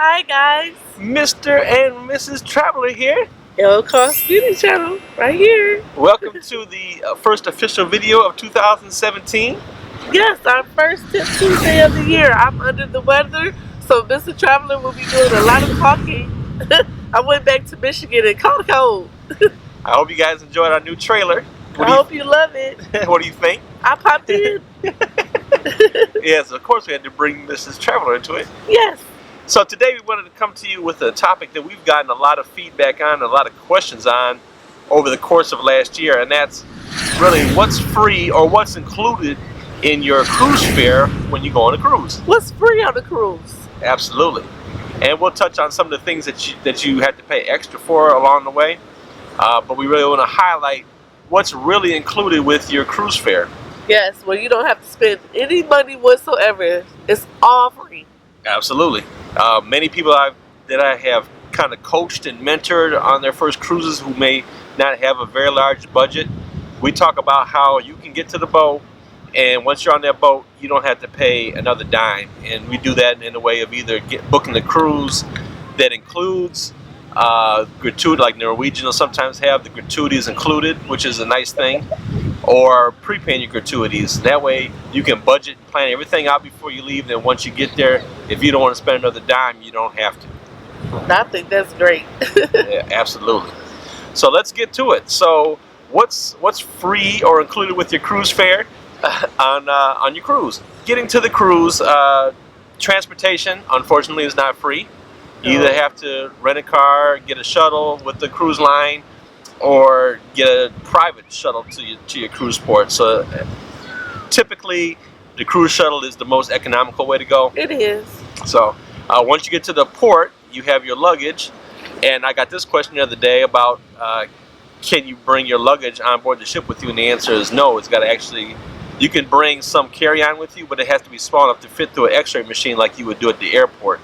Hi guys, Mr. and Mrs. Traveler here. L Cost Beauty Channel right here. Welcome to the first official video of 2017. Yes, our first Tip Tuesday of the year. I'm under the weather, so Mr. Traveler will be doing a lot of talking. I went back to Michigan and caught a cold. I hope you guys enjoyed our new trailer. I hope you love it. What do you think? I popped in. Yes, of course we had to bring Mrs. Traveler into it. Yes. So today we wanted to come to you with a topic that we've gotten a lot of feedback on, a lot of questions on over the course of last year, and that's really what's free or what's included in your cruise fare when you go on a cruise. What's free on the cruise? Absolutely. And we'll touch on some of the things that you have to pay extra for along the way, but we really want to highlight what's really included with your cruise fare. Yes, well, you don't have to spend any money whatsoever. It's all free. Absolutely. Many people that I have kind of coached and mentored on their first cruises who may not have a very large budget, we talk about how you can get to the boat, and once you're on that boat, you don't have to pay another dime. And we do that in a way of either booking the cruise that includes gratuity, like Norwegian will sometimes have the gratuities included, which is a nice thing, or prepaying your gratuities. That way you can budget and plan everything out before you leave, and once you get there, if you don't want to spend another dime, you don't have to. I think that's great. Yeah, absolutely. So let's get to it. So what's free or included with your cruise fare on your cruise? Getting to the cruise, transportation unfortunately is not free. You either have to rent a car, get a shuttle with the cruise line, or get a private shuttle to your cruise port. So typically the cruise shuttle is the most economical way to go. It is. So once you get to the port, you have your luggage, and I got this question the other day about can you bring your luggage on board the ship with you, and the answer is no. It's got to actually, you can bring some carry-on with you, but it has to be small enough to fit through an x-ray machine like you would do at the airport.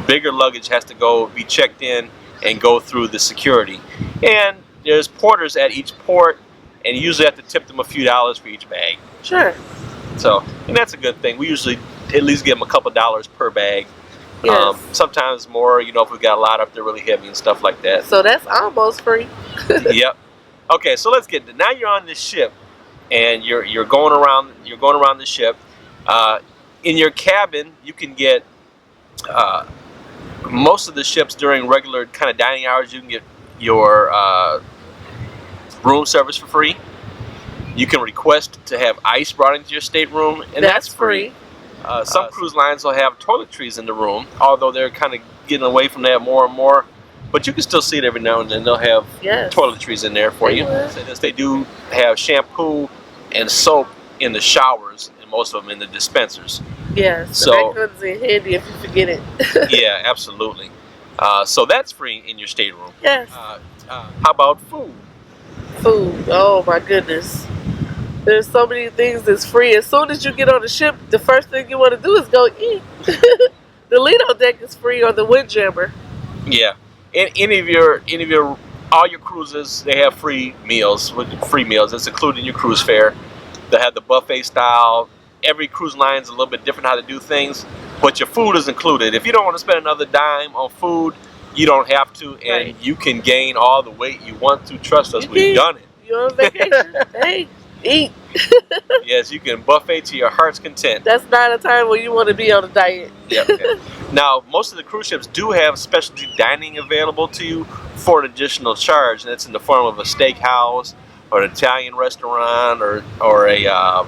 Bigger luggage has to be checked in and go through the security. And there's porters at each port, and you usually have to tip them a few dollars for each bag. Sure. So, and that's a good thing. We usually at least give them a couple dollars per bag. Yes. Sometimes more, if we got a lot up there really heavy and stuff like that. So that's almost free. Yep. Okay, so let's get to, now you're on this ship, and you're going around the ship. In your cabin, you can get most of the ships during regular kind of dining hours. You can get your room service for free. You can request to have ice brought into your stateroom, and that's free. Some cruise lines will have toiletries in the room, although they're kind of getting away from that more and more. But you can still see it every now and then. They'll have toiletries in there for you. They do have shampoo and soap in the showers, and most of them in the dispensers. Yes, so that comes in handy if you forget it. Yeah, absolutely. So that's free in your stateroom. Yes. How about food? Food. Oh my goodness. There's so many things that's free. As soon as you get on the ship, the first thing you want to do is go eat. The Lido deck is free, or the Windjammer. Yeah. All your cruises, they have free meals. That's included in your cruise fare. They have the buffet style. Every cruise line is a little bit different how to do things, but your food is included. If you don't want to spend another dime on food, you don't have to, and you can gain all the weight you want to. Trust us, we've done it. You're on vacation. Hey, eat. Yes, you can buffet to your heart's content. That's not a time when you want to be on a diet. Yep. Now, most of the cruise ships do have specialty dining available to you for an additional charge, and it's in the form of a steakhouse or an Italian restaurant or a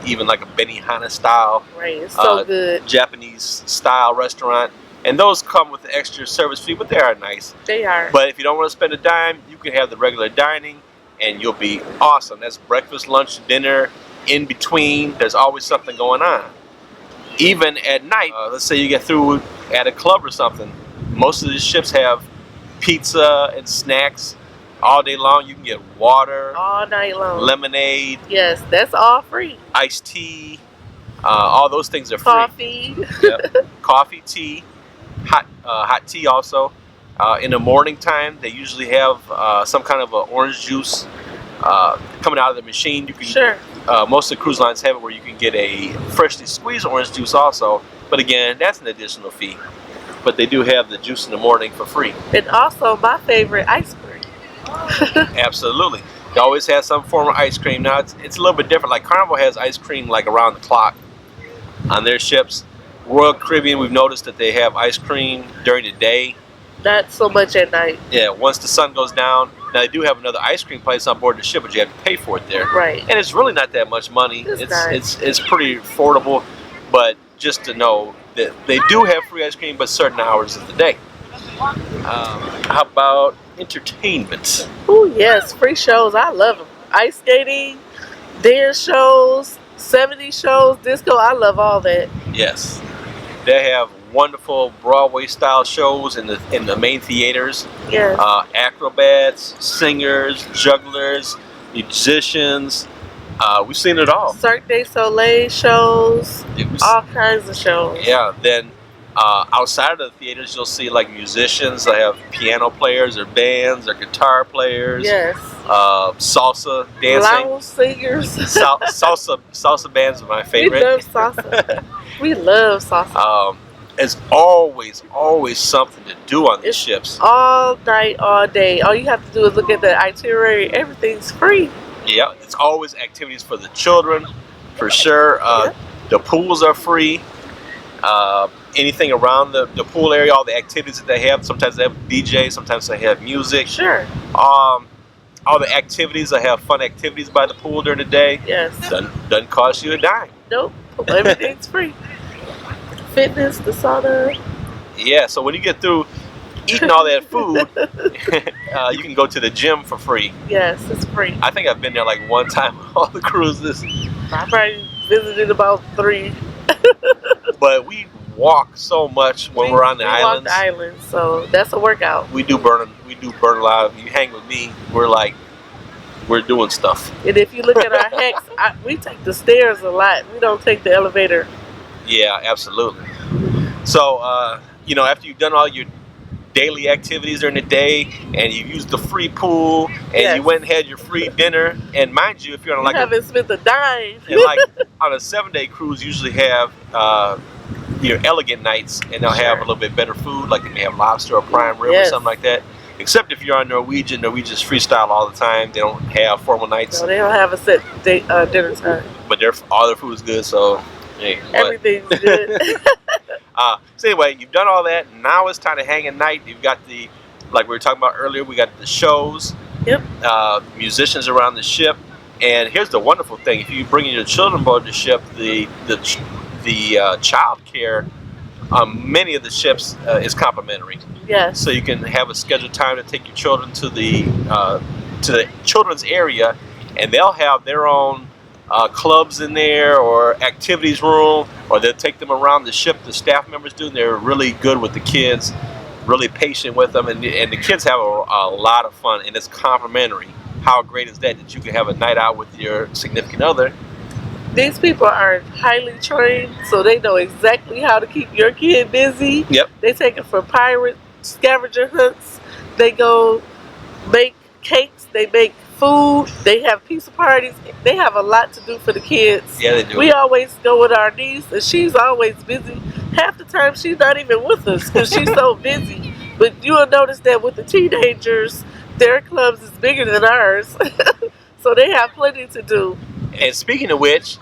even like a Benihana style, right? It's so good. Japanese style restaurant, and those come with the extra service fee, but they are nice. They are. But if you don't want to spend a dime, you can have the regular dining, and you'll be awesome. That's breakfast, lunch, dinner, in between. There's always something going on. Even at night, let's say you get through at a club or something, most of the ships have pizza and snacks all day long. You can get water all night long, lemonade. Yes, that's all free. Iced tea, all those things are free. Coffee. Yep. Coffee, tea, hot tea also. In the morning time, they usually have some kind of orange juice coming out of the machine. You can most of the cruise lines have it where you can get a freshly squeezed orange juice also, but again, that's an additional fee. but they do have the juice in the morning for free. And also my favorite, ice cream. Absolutely. They always have some form of ice cream. Now it's a little bit different. Like Carnival has ice cream like around the clock on their ships. Royal Caribbean, we've noticed that they have ice cream during the day. Not so much at night. Yeah, once the sun goes down. Now they do have another ice cream place on board the ship, but you have to pay for it there. Right. And it's really not that much money. It's pretty affordable. But just to know that they do have free ice cream, but certain hours of the day. How about entertainment? Oh yes, free shows. I love them. Ice skating, dance shows, 70s shows, disco. I love all that. Yes, they have wonderful Broadway style shows in the main theaters. Yes. Acrobats, singers, jugglers, musicians. We've seen it all. Cirque du Soleil shows, all kinds of shows. Yeah. Then outside of the theaters, you'll see like musicians. They have piano players, or bands, or guitar players. Yes. Salsa dancing. Lounge singers. Salsa bands are my favorite. We love salsa. We love salsa. There's always something to do on these ships. All night, all day. All you have to do is look at the itinerary. Everything's free. Yeah, it's always activities for the children, for sure. The pools are free. Anything around the pool area, all the activities that they have. Sometimes they have DJs, sometimes they have music. Sure. All the activities, they have fun activities by the pool during the day. Yes. Doesn't cost you a dime. Nope. Everything's free. Fitness, the sauna. Yeah, so when you get through eating all that food, you can go to the gym for free. Yes, it's free. I think I've been there like one time on all the cruises. I probably visited about 3. But we walk so much when we're on the islands. We walk the islands, so that's a workout. We do burn a lot of. You hang with me, we're doing stuff. And if you look at our hacks, we take the stairs a lot. We don't take the elevator. Yeah, absolutely. So, after you've done all your daily activities during the day, and you used the free pool, and you went and had your free dinner, and mind you, if you're on haven't spent a dime. And like on a 7-day cruise, usually have your elegant nights, and they'll have a little bit better food, like they may have lobster or prime rib or something like that. Except if you're on Norwegian, Norwegian's freestyle all the time. They don't have formal nights. No, they don't have a set dinner time. But all their food is good, so hey, everything's good. So anyway, you've done all that. Now it's time to hang at night. You've got like we were talking about earlier, we got the shows. Yep. Musicians around the ship. And here's the wonderful thing: if you bring your children aboard the ship, the child care on many of the ships is complimentary. Yes. So you can have a scheduled time to take your children to the children's area, and they'll have their own clubs in there, or activities room, or they'll take them around the ship. The staff members do, and they're really good with the kids, really patient with them, and the kids have a lot of fun, and it's complimentary. How great is that you can have a night out with your significant other? These people are highly trained, so they know exactly how to keep your kid busy. Yep. They take it for pirate scavenger hunts. They go make cakes. They make food. They have pizza parties. They have a lot to do for the kids. Yeah, they do. We always go with our niece, and she's always busy. Half the time, she's not even with us because she's so busy. But you'll notice that with the teenagers, their clubs is bigger than ours. So they have plenty to do. And speaking of which,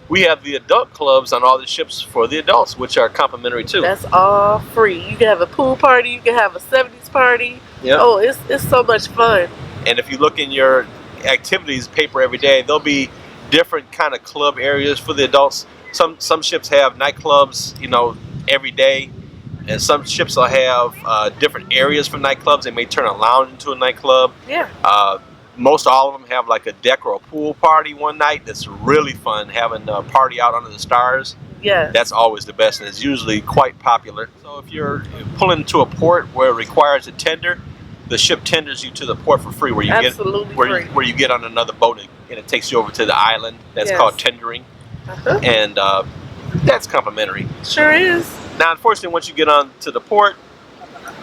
we have the adult clubs on all the ships for the adults, which are complimentary too. That's all free. You can have a pool party. You can have a 70s party. Yep. Oh, it's so much fun. And if you look in your activities paper every day, there'll be different kind of club areas for the adults. Some ships have nightclubs, every day, and some ships will have different areas for nightclubs. They may turn a lounge into a nightclub. Yeah. Most all of them have like a deck or a pool party one night. That's really fun, having a party out under the stars. Yeah. That's always the best, and it's usually quite popular. So if you're pulling into a port where it requires a tender, the ship tenders you to the port for free, where you where you get on another boat and it takes you over to the island. That's called tendering. Uh-huh. And that's complimentary. Sure is. Now, unfortunately, once you get on to the port,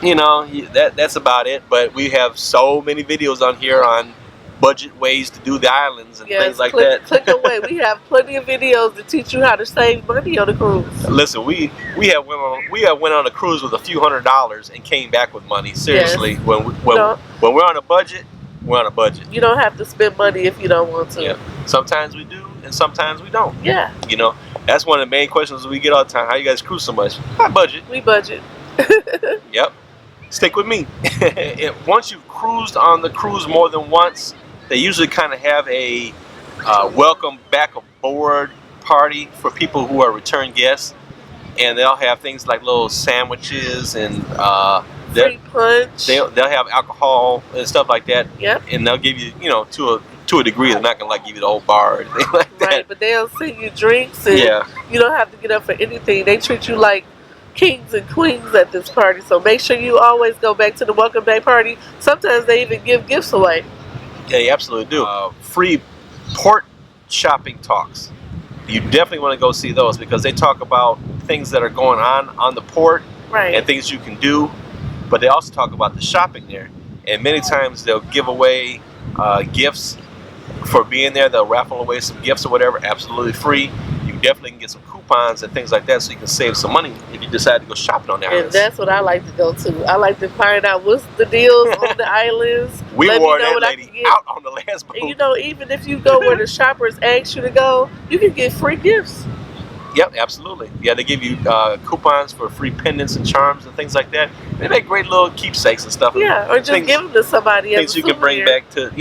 that's about it. But we have so many videos on here on budget ways to do the islands and things like that. Click away. We have plenty of videos to teach you how to save money on the cruise. Listen, we have went on a cruise with a few $100s and came back with money. Seriously, Yes. when we're on a budget, we're on a budget. You don't have to spend money if you don't want to. Yeah. Sometimes we do, and sometimes we don't. Yeah. You know, that's one of the main questions we get all the time. How you guys cruise so much? I budget. We budget. Yep. Stick with me. Once you've cruised on the cruise more than once, they usually kind of have a welcome back aboard party for people who are return guests, and they'll have things like little sandwiches and free punch. They'll have alcohol and stuff like that. Yep. And they'll give you, to a degree, they're not gonna give you the whole bar or anything like that. Right, but they'll send you drinks, and you don't have to get up for anything. They treat you like kings and queens at this party, so make sure you always go back to the welcome back party. Sometimes they even give gifts away. Yeah, you absolutely do. Free port shopping talks. You definitely want to go see those because they talk about things that are going on the port, right, and things you can do, but they also talk about the shopping there. And many times they'll give away gifts for being there. They'll raffle away some gifts or whatever, absolutely free. You definitely can get some coupons and things like that, so you can save some money if you decide to go shopping on the islands. And that's what I like to go to. I like to find out what's the deals on the islands. We wore that lady out on the last boat. And even if you go where the shoppers ask you to go, you can get free gifts. Yep, absolutely. Yeah, they give you coupons for free pendants and charms and things like that. They make great little keepsakes and stuff. Yeah, or just give them to somebody. Things you can bring back to,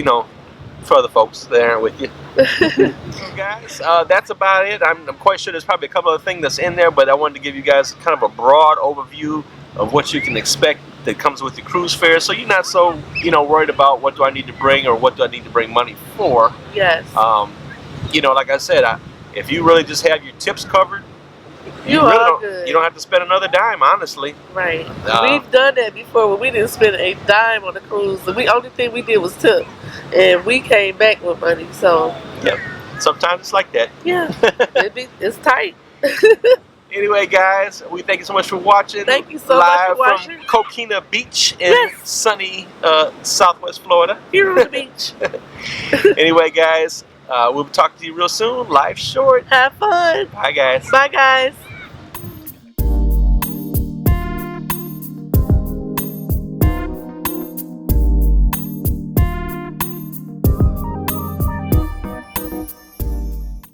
for other folks there with you. So guys, that's about it. I'm quite sure there's probably a couple of things that's in there, but I wanted to give you guys kind of a broad overview of what you can expect that comes with the cruise fare, so you're not so worried about what do I need to bring or what do I need to bring money for. Yes. Like I said, if you really just have your tips covered, you don't have to spend another dime, honestly. Right. We've done that before, but we didn't spend a dime on the cruise. The only thing we did was tip, and we came back with money. So. Yep. Sometimes it's like that. Yeah. It's tight. Anyway, guys, we thank you so much for watching. Thank you so much for watching. Live from Coquina Beach in sunny Southwest Florida. Here on the beach. Anyway, guys, we'll talk to you real soon. Life's short. Have fun. Bye, guys. Bye, guys.